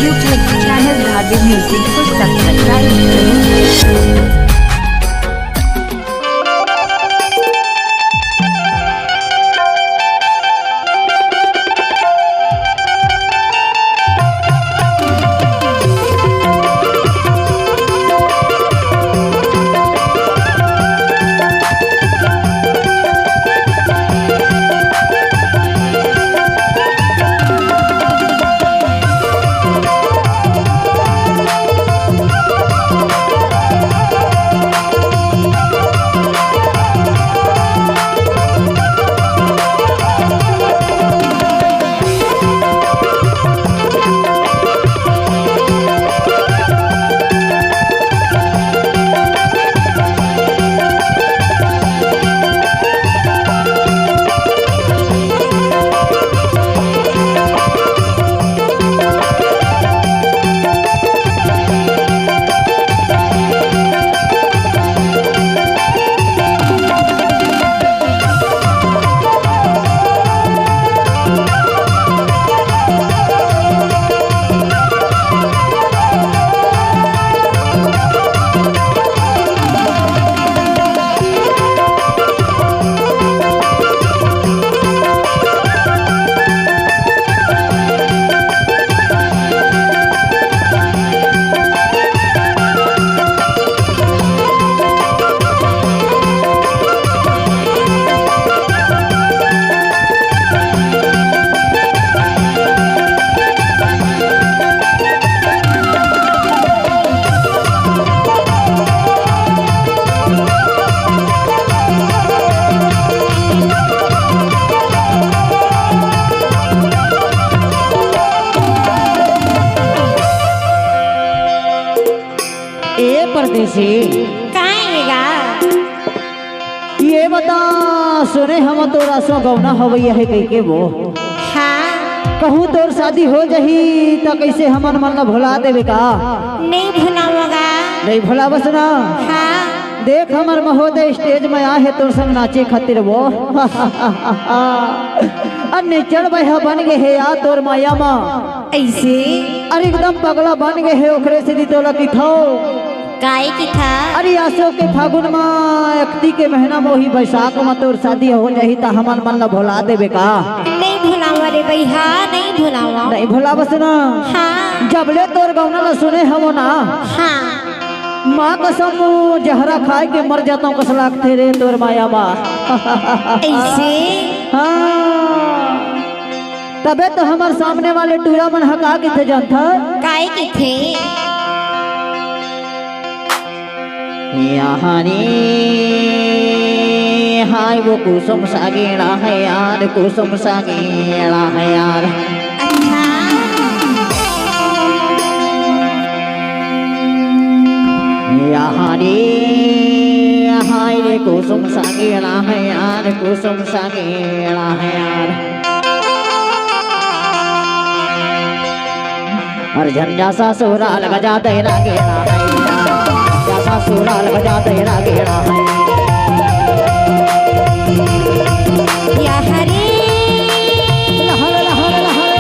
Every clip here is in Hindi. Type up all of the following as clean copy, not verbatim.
YouTube channel Dhadu Music को सब्सक्राइब करें। परदेसी काएगा ये बता सुने हम तोरा सो गौना हवैया है कह के वो हाँ कहूँ तोर शादी हो जही तो कैसे हमन मन ल भुला देवे का नहीं भुलाऊंगा नहीं भुला बस ना हाँ देख हमर महोदय स्टेज में आ है तोर संग नाचे खातिर वो अन्य चढ़ बह बन गए है आ तोर माया माँ ऐसे अरे एकदम पगला बन गए है ओकरे से दी तोला की खाओ काय की था अरे आसो के फागुन में अक्ति के महीना में वही बैसाख में तोर शादी हो जाही तो हमन मन ल भुला देवे का नहीं भुलाऊंगा रे भैया नहीं भुलाऊंगा नहीं भुला बस ना हाँ जबले तोर गौना ल सुने हम ना हाँ माँ कसम जहरा खाए के मर जाता हूँ कसलाक थे रे तोर माया माँ ऐसे हाँ तबे तो हमार सामने वाले टूरा मन हका के थे जानता काय की थे यहाँ रे हाय वो कुसुम सागेड़ा है यार कुसुम सागेड़ा है यार अच्छा यहाँ रे हाय रे कुसुम सागेड़ा है यार कुसुम सागेड़ा है यार और झंझा सा सुराल बजा तेरा गेड़ा है सुराल बजा तेरा गेड़ा है या हरे लहर लहर लहर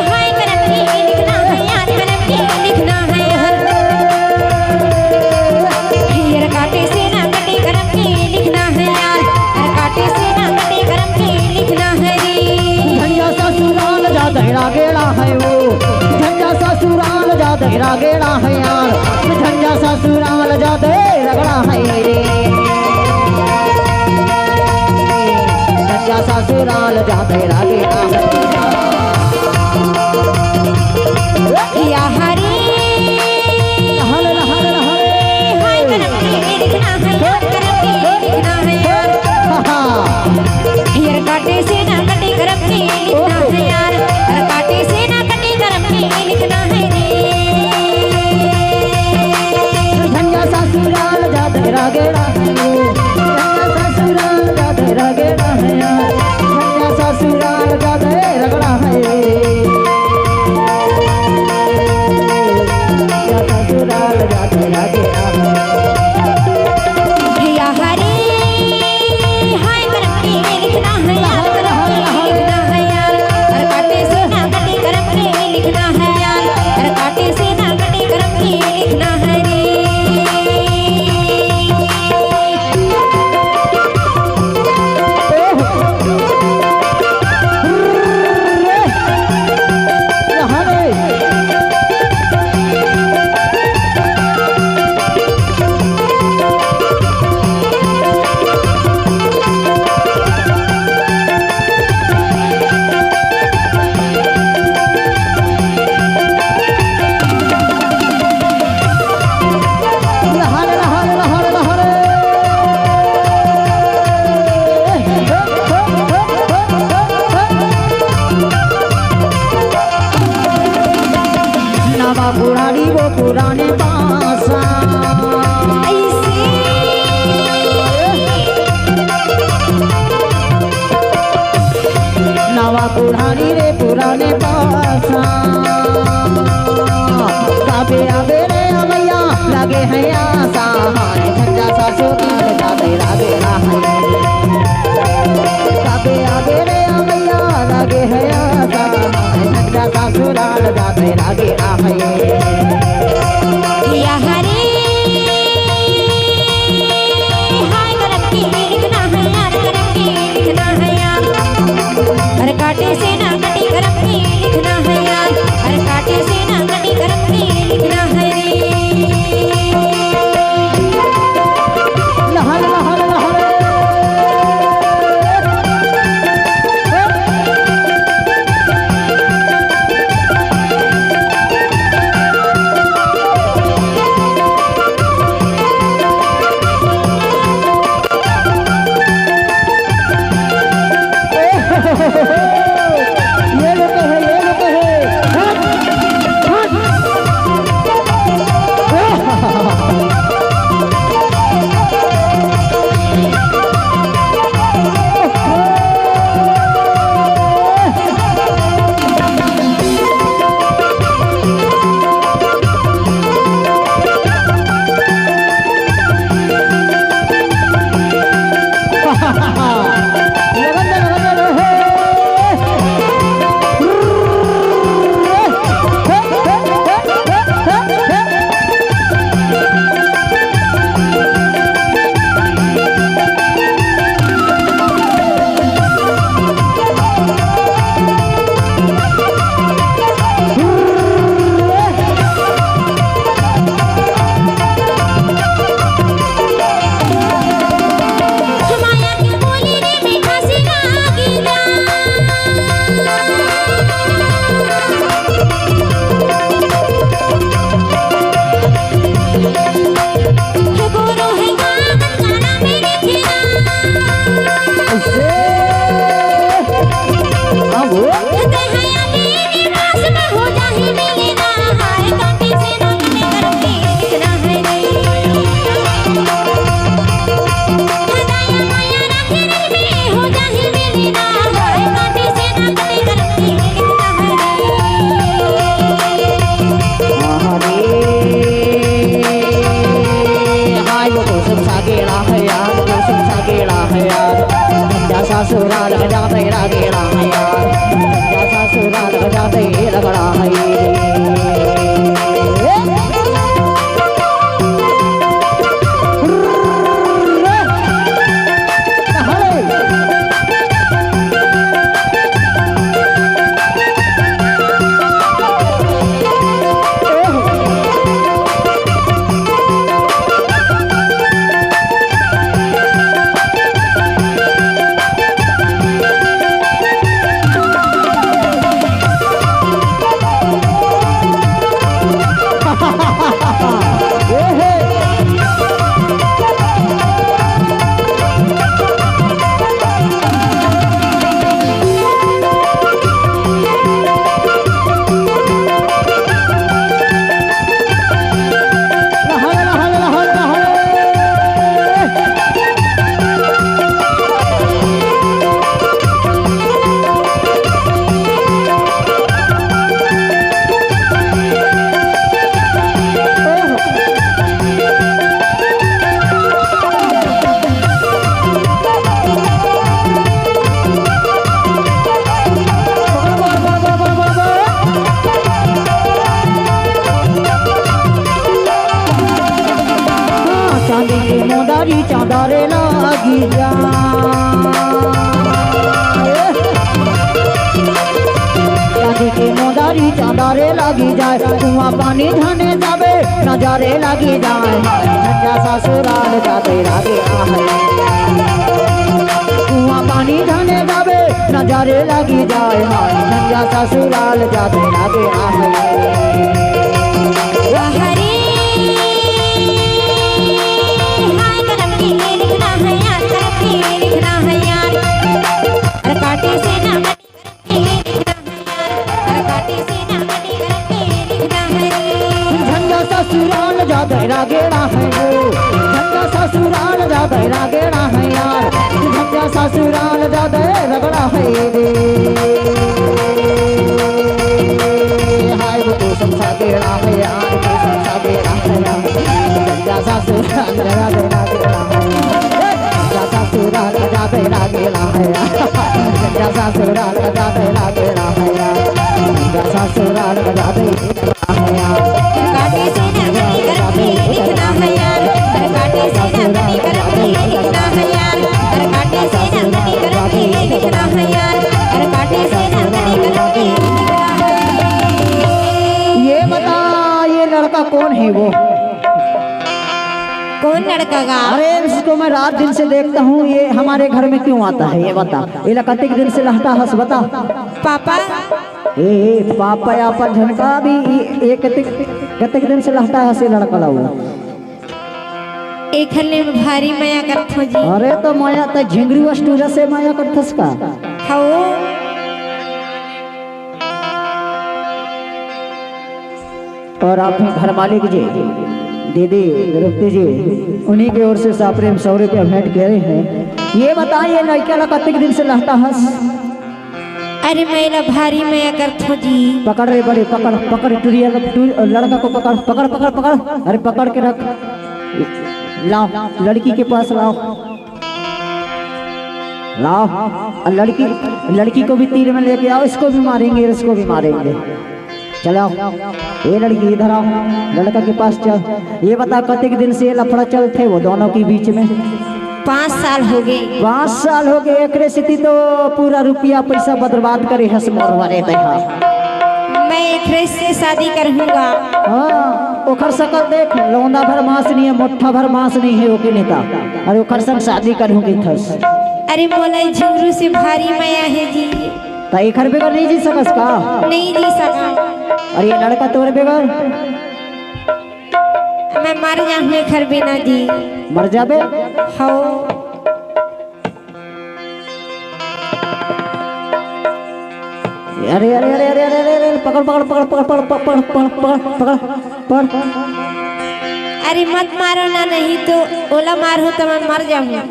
हाय करम के लिखना है यार करम के लिखना है यार काटे से ना कटे करम के लिखना है यार काटे से ना कटे करम के लिखना है रे झंझा सा सुराल जा तेरा गेड़ा है वो झंझा सा सुराल जा तेरा गेड़ा है यार झंझा सा सुराल जा रगड़ा है रे झंझा सा सुराल जा तेरा गेड़ा है या हरे लहर लहर लहर हाय करम के लिखना है यार करम के लिखना है यार काटे से ना कटे करम के लिखना है यार काटे से ना कटे करम के लिखना है झंझा सा सुराल जा तेरा गेड़ा है झंझा सा सुराल जा तेरा गेड़ा है झंझा सा सुराल जा तेरा पुराने पासा ऐसे नवा कुढ़ानी रे पुराने पासा काबे आबे रे अमैया लागे है आसा हाय झंझा ससुराल जाते लागे है काबे आबे रे अमैया लागे है आसा हाय झंझा ससुराल जाते लागे है या हरे हाय करम की लिखना है यार करम की लिखना है यार हर काटे से ना कटी करम की लिखना है यार हर काटे से ना कटी करम की लिखना है रे लहर लहर लहर ये लोग है ये लोग माया की बोली रे मीठा सी गीता है गोरो है गाना मेरे खिला ऐसे हाँ वो ते है अभी पास में हो जाही मिलना हाय काटी से ना कटे करम की लिखना है रे हदाया माया राखी में हो जाही मिलना हाय काटी से ना कटे करम की लिखना है हरे हाय वो कुसुम सा गेड़ा है यार कुसुम सा गेड़ा है यार झंझा ससुराल जाते लागेड़ा है यार झंझा ससुराल जाते लगड़ा है चांदारे लागी जा चांदी की मोदारी चांदारे लागी जाए कुआं पानी धने जावे नजारे लागी जाए झंझा ससुराल जाते लागे आहे कुआं पानी धने जावे नजारे लागी जाए झंझा ससुराल जाते लागे आहे हरे हाय करम की लिखना है यार करम की लिखना है यार हर काटे से ना कटी लिखना है यार हर काटे से ना कटी करम की लिखना है झंझा ससुराल जाते रागेड़ा है झंडा ससुराल जाते रागेड़ा है यार झंडा ससुराल जाते रगड़ा है रे हाय वो तो समझा गेड़ा है यार तो समझा गेड़ा है यार झंडा ससुराल जाते रागेड़ा है झंडा ससुराल जाते रागेड़ा है यार झंडा ससुराल जाते रागेड़ा है यार झंडा ससुराल जाते काटे से नगरी करके लिखना है यार काटे से नगरी करके लिखना है यार काटे से नगरी करके लिखना है यार काटे से नगरी करके लिखना है। ये बता ये लड़का कौन है वो कौन लड़का गा? अरे इसको मैं रात दिन से देखता हूँ ये हमारे घर में क्यों आता है ये बता ये कतिक दिन से लहता हंस बता पापा ए पापा या पर झनका भी ये कतिक दिन से लहता है हंसे लड़का लाऊ एक हल्ले में भारी माया करथो जी। अरे तो माया तो झिंगरी वस्तुरा से माया करथस का हाओ और आपने घर मालिक जी दीदी द्रौपदी जी उन्हीं की ओर से 100 रुपया भेंट कर रहे हैं। ये बताइए लड़का ला कतिक दिन से लहता हंस अरे मैला भारी माया करथो जी। पकड़ रे बड़े पकड़ पकड़ टूरिया लड़का को पकड़ पकड़ पकड़ पकड़ अरे पकड़ के रख लाओ लड़की के पास लाओ लाओ और लड़की को भी तीर में लेके आओ इसको भी मारेंगे इसको भी मारेंगे चलो ये लड़की इधर आओ लड़का के पास चल ये बता कतिक दिन से लफड़ा चलते वो दोनों के बीच में 5 साल हो गए 5 साल हो गए एक स्थिति तो पूरा रुपया पैसा बर्बाद करे हंस मोरवारे देखा मैं एक से शादी करूंगा। हाँ ओखर सकल देख लौंदा भर मांस नहीं है मुट्ठा भर मांस नहीं है ओके नेता अरे ओखर संग शादी करूंगी थस अरे मोला झुंगरू से भारी माया है जी तो एक बगैर नहीं जी सकस का नहीं जी सका अरे ये लड़का तोरे बगैर मैं मर जाऊंगी घर बिना जी मर जाबे हाओ अरे अरे अरे अरे अरे अरे पकड़ पकड़ पकड़ पकड़ पकड़ पकड़ पकड़ पकड़ पकड़ अरे मत मारो ना नहीं तो ओला मार हो तो मैं मर जाऊंगा।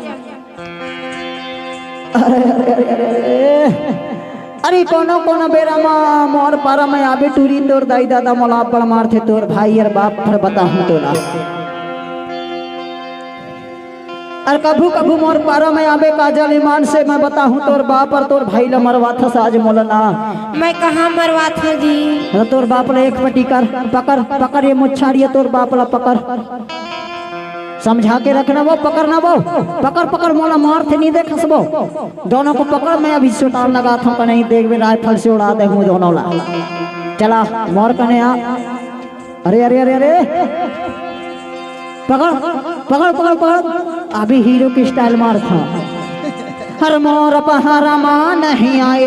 अरे कोनो कोनो बेरा मोर पारा में आबे टूरी तोर दाई दादा मोला पड़ मार थे तोर भाई और बाप पर बता हूं तोला और कभू कभू मोर पारा में आबे काजल ईमान से मैं बता हूं तोर बाप और तोर भाई ला मरवा था आज मोला ना मैं कहाँ मरवा था जी तोर बाप ला एक पटी कर पकड़ पकड़ ये मुच्छाड़िया तोर बाप ला पकड़ समझा के रखना वो पकड़ना वो पकड़ पकड़ मोला मार थे नहीं देख वो दोनों को पकड़ मैं अभी सुटान लगा था नहीं देख भी राइफल से उड़ा दे हूँ दोनों ला चला मोर कने आ अरे अरे अरे अरे पकड़ पकड़ पकड़ पकड़ अभी हीरो की स्टाइल मार था हर मोर पहाड़ा मा नहीं आए